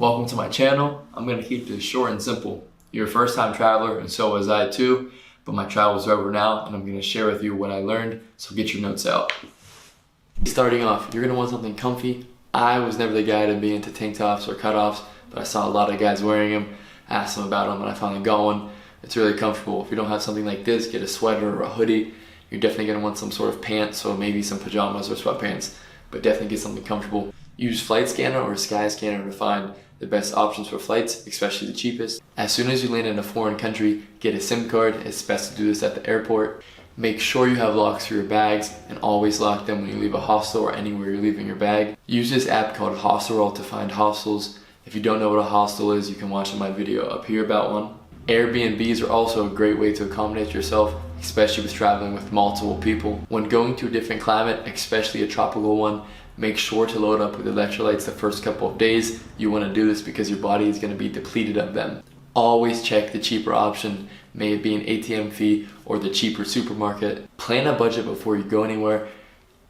Welcome to my channel. I'm going to keep this short and simple. You're a first time traveler and so was I too, but my travels are over now and I'm going to share with you what I learned, so get your notes out. Starting off, you're going to want something comfy. I was never the guy to be into tank tops or cutoffs, but I saw a lot of guys wearing them, asked them about them, and I finally got one. It's really comfortable. If you don't have something like this, get a sweater or a hoodie. You're definitely going to want some sort of pants, so maybe some pajamas or sweatpants, but definitely get something comfortable. Use Flight Scanner or Sky Scanner to find the best options for flights, especially the cheapest. As soon as you land in a foreign country, get a SIM card. It's best to do this at the airport. Make sure you have locks for your bags and always lock them when you leave a hostel or anywhere you're leaving your bag. Use this app called Hostelroll to find hostels. If you don't know what a hostel is, you can watch my video up here about one. Airbnbs are also a great way to accommodate yourself, especially with traveling with multiple people. When going to a different climate, especially a tropical one, make sure to load up with electrolytes the first couple of days. You want to do this because your body is going to be depleted of them. Always check the cheaper option, may it be an ATM fee or the cheaper supermarket. Plan a budget before you go anywhere.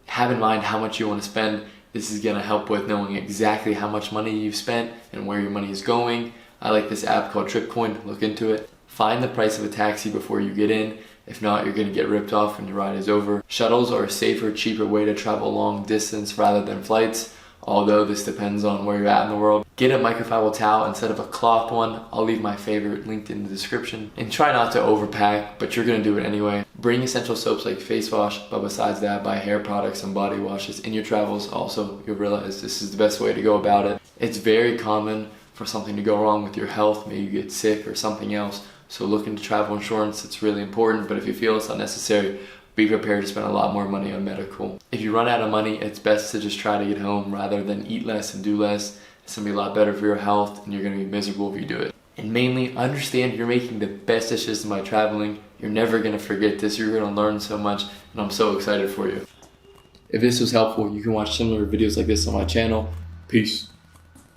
Have in mind how much you want to spend. This is going to help with knowing exactly how much money you've spent and where your money is going. I like this app called TRIPCOIN, look into it. Find the price of a taxi before you get in. If not, you're going to get ripped off when your ride is over. Shuttles are a safer, cheaper way to travel long distance rather than flights, although this depends on where you're at in the world. Get a microfiber towel instead of a cloth one. I'll leave my favorite linked in the description. And try not to overpack, but you're going to do it anyway. Bring essential soaps like face wash, but besides that, buy hair products and body washes in your travels. Also, you'll realize this is the best way to go about it. It's very common for something to go wrong with your health, maybe you get sick or something else. So look into travel insurance, it's really important, but if you feel it's unnecessary, be prepared to spend a lot more money on medical. If you run out of money, it's best to just try to get home rather than eat less and do less. It's gonna be a lot better for your health and you're gonna be miserable if you do it. And mainly, understand you're making the best decisions by traveling. You're never gonna forget this, you're gonna learn so much, and I'm so excited for you. If this was helpful, you can watch similar videos like this on my channel. Peace.